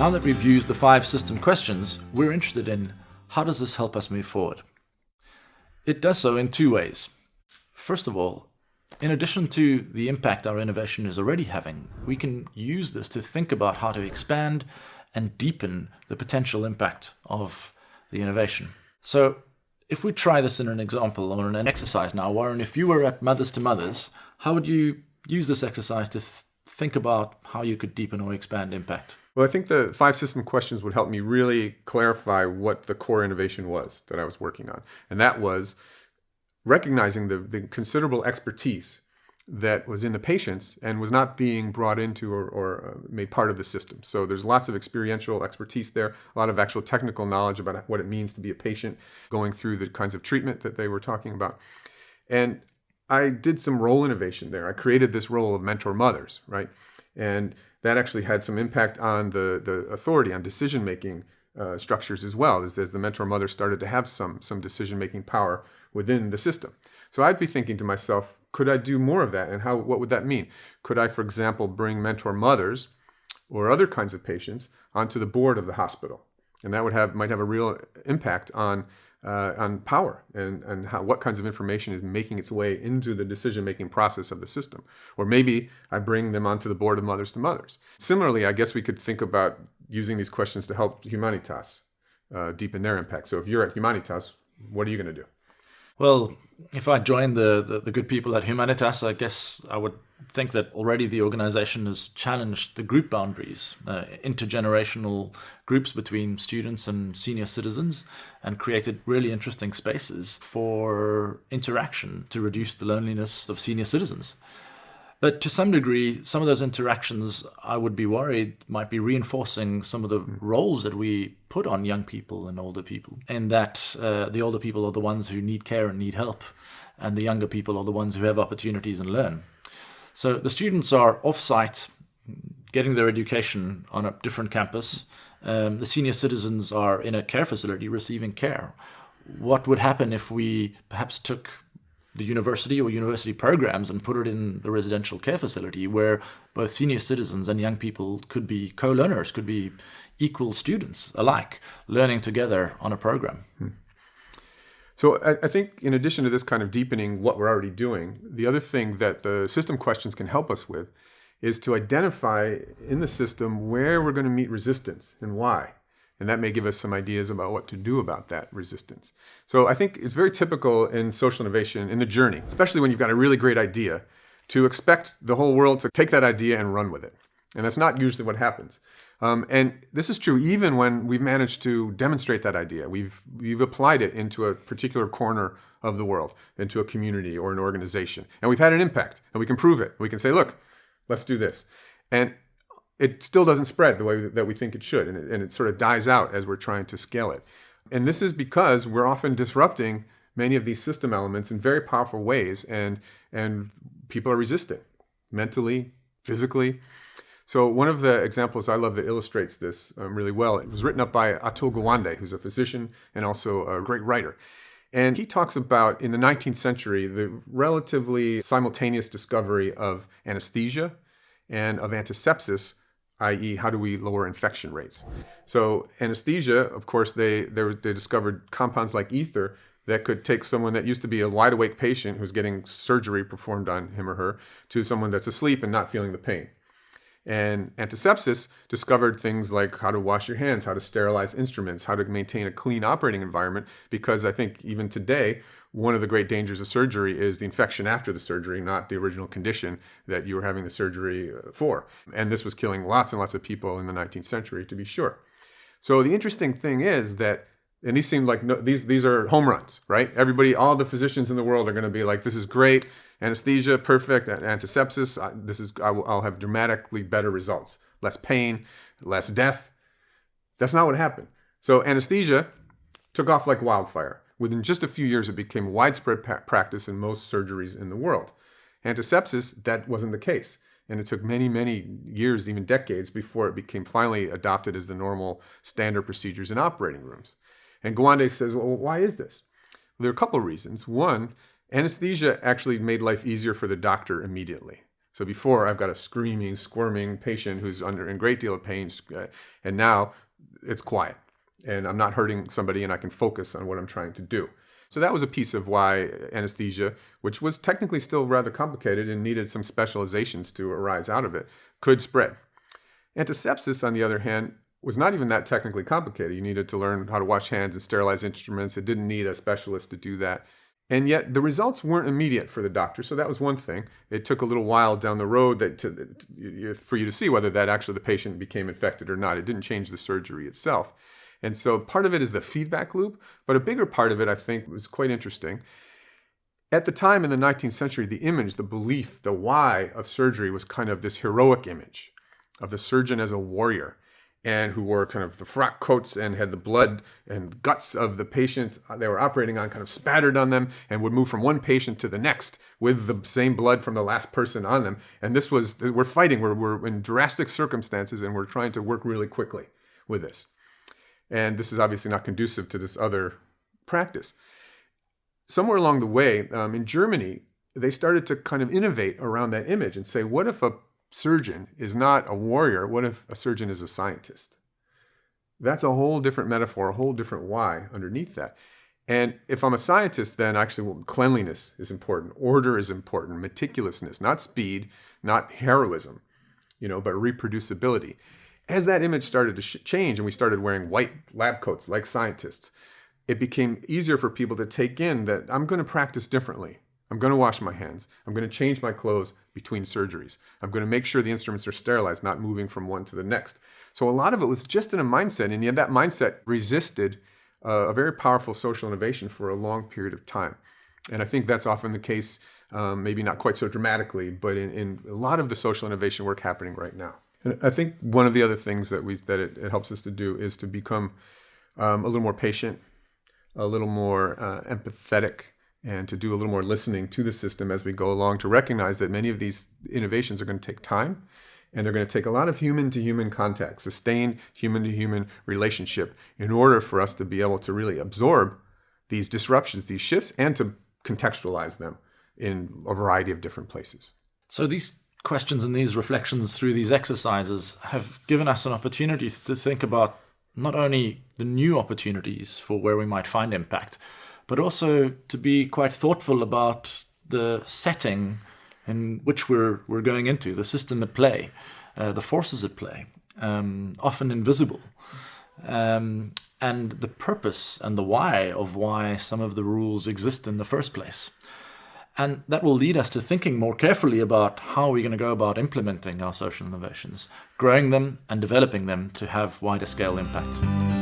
Now that we've used the 5 system questions, we're interested in how does this help us move forward? It does so in 2 ways. First of all, in addition to the impact our innovation is already having, we can use this to think about how to expand and deepen the potential impact of the innovation. So if we try this in an example or in an exercise now, Warren, if you were at Mothers to Mothers, how would you use this exercise to think about how you could deepen or expand impact? Well, I think the 5 system questions would help me really clarify what the core innovation was that I was working on. And that was recognizing the considerable expertise that was in the patients and was not being brought into or made part of the system. So there's lots of experiential expertise there, a lot of actual technical knowledge about what it means to be a patient going through the kinds of treatment that they were talking about. And I did some role innovation there. I created this role of mentor mothers, right? And that actually had some impact on the authority, on decision-making structures as well, as the mentor mother started to have some decision-making power within the system. So I'd be thinking to myself, could I do more of that? And what would that mean? Could I, for example, bring mentor mothers or other kinds of patients onto the board of the hospital? And that might have a real impact on power and what kinds of information is making its way into the decision-making process of the system. Or maybe I bring them onto the board of Mothers to Mothers. Similarly, I guess we could think about using these questions to help Humanitas deepen their impact. So if you're at Humanitas, what are you going to do? Well, if I joined the good people at Humanitas, I guess I would think that already the organization has challenged the group boundaries, intergenerational groups between students and senior citizens, and created really interesting spaces for interaction to reduce the loneliness of senior citizens. But to some degree, some of those interactions, I would be worried, might be reinforcing some of the roles that we put on young people and older people, in that the older people are the ones who need care and need help, and the younger people are the ones who have opportunities and learn. So the students are off-site, getting their education on a different campus. The senior citizens are in a care facility receiving care. What would happen if we perhaps took the university or university programs and put it in the residential care facility, where both senior citizens and young people could be co-learners, could be equal students alike, learning together on a program? So I think in addition to this kind of deepening what we're already doing, the other thing that the system questions can help us with is to identify in the system where we're going to meet resistance and why. And that may give us some ideas about what to do about that resistance. So I think it's very typical in social innovation, in the journey, especially when you've got a really great idea, to expect the whole world to take that idea and run with it. And that's not usually what happens. And this is true even when we've managed to demonstrate that idea. We've applied it into a particular corner of the world, into a community or an organization. And we've had an impact, and we can prove it. We can say, look, let's do this. And it still doesn't spread the way that we think it should, and it sort of dies out as we're trying to scale it. And this is because we're often disrupting many of these system elements in very powerful ways, and people are resisting, mentally, physically. So one of the examples I love that illustrates this really well, it was written up by Atul Gawande, who's a physician and also a great writer. And he talks about, in the 19th century, the relatively simultaneous discovery of anesthesia and of antisepsis, i.e., how do we lower infection rates? So anesthesia, of course, they discovered compounds like ether that could take someone that used to be a wide-awake patient who's getting surgery performed on him or her to someone that's asleep and not feeling the pain. And antisepsis discovered things like how to wash your hands, how to sterilize instruments, how to maintain a clean operating environment, because I think even today, one of the great dangers of surgery is the infection after the surgery, not the original condition that you were having the surgery for. And this was killing lots and lots of people in the 19th century, to be sure. So the interesting thing is that, and these seem like, these are home runs, right? Everybody, all the physicians in the world are going to be like, this is great. Anesthesia, perfect. Antisepsis, I'll have dramatically better results. Less pain, less death. That's not what happened. So anesthesia took off like wildfire. Within just a few years, it became widespread practice in most surgeries in the world. Antisepsis, that wasn't the case. And it took many, many years, even decades, before it became finally adopted as the normal standard procedures in operating rooms. And Gawande says, well, why is this? Well, there are a couple of reasons. One, anesthesia actually made life easier for the doctor immediately. So before, I've got a screaming, squirming patient who's under a great deal of pain, and now it's quiet, and I'm not hurting somebody, and I can focus on what I'm trying to do. So that was a piece of why anesthesia, which was technically still rather complicated and needed some specializations to arise out of it, could spread. Antisepsis, on the other hand, was not even that technically complicated. You needed to learn how to wash hands and sterilize instruments. It didn't need a specialist to do that. And yet the results weren't immediate for the doctor. So that was one thing. It took a little while down the road for you to see whether that actually the patient became infected or not. It didn't change the surgery itself. And so part of it is the feedback loop, but a bigger part of it, I think, was quite interesting. At the time in the 19th century, the image, the belief, the why of surgery was kind of this heroic image of the surgeon as a warrior, and who wore kind of the frock coats and had the blood and guts of the patients they were operating on kind of spattered on them, and would move from one patient to the next with the same blood from the last person on them. And this was, we're fighting, we're in drastic circumstances, and we're trying to work really quickly with this. And this is obviously not conducive to this other practice. Somewhere along the way, in Germany, they started to kind of innovate around that image and say, what if a surgeon is not a warrior? What if a surgeon is a scientist? That's a whole different metaphor, a whole different why underneath that. And if I'm a scientist, then actually cleanliness is important. Order is important. Meticulousness, not speed, not heroism, but reproducibility. As that image started to change and we started wearing white lab coats like scientists, it became easier for people to take in that I'm going to practice differently. I'm going to wash my hands. I'm going to change my clothes between surgeries. I'm going to make sure the instruments are sterilized, not moving from one to the next. So a lot of it was just in a mindset, and yet that mindset resisted a very powerful social innovation for a long period of time. And I think that's often the case, maybe not quite so dramatically, but in a lot of the social innovation work happening right now. And I think one of the other things that it helps us to do is to become a little more patient, a little more empathetic, and to do a little more listening to the system as we go along, to recognize that many of these innovations are going to take time, and they're going to take a lot of human-to-human contact, sustained human-to-human relationship, in order for us to be able to really absorb these disruptions, these shifts, and to contextualize them in a variety of different places. So these questions and these reflections through these exercises have given us an opportunity to think about not only the new opportunities for where we might find impact, but also to be quite thoughtful about the setting in which we're going into, the system at play, the forces at play, often invisible, and the purpose and the why of why some of the rules exist in the first place. And that will lead us to thinking more carefully about how we're going to go about implementing our social innovations, growing them and developing them to have wider scale impact.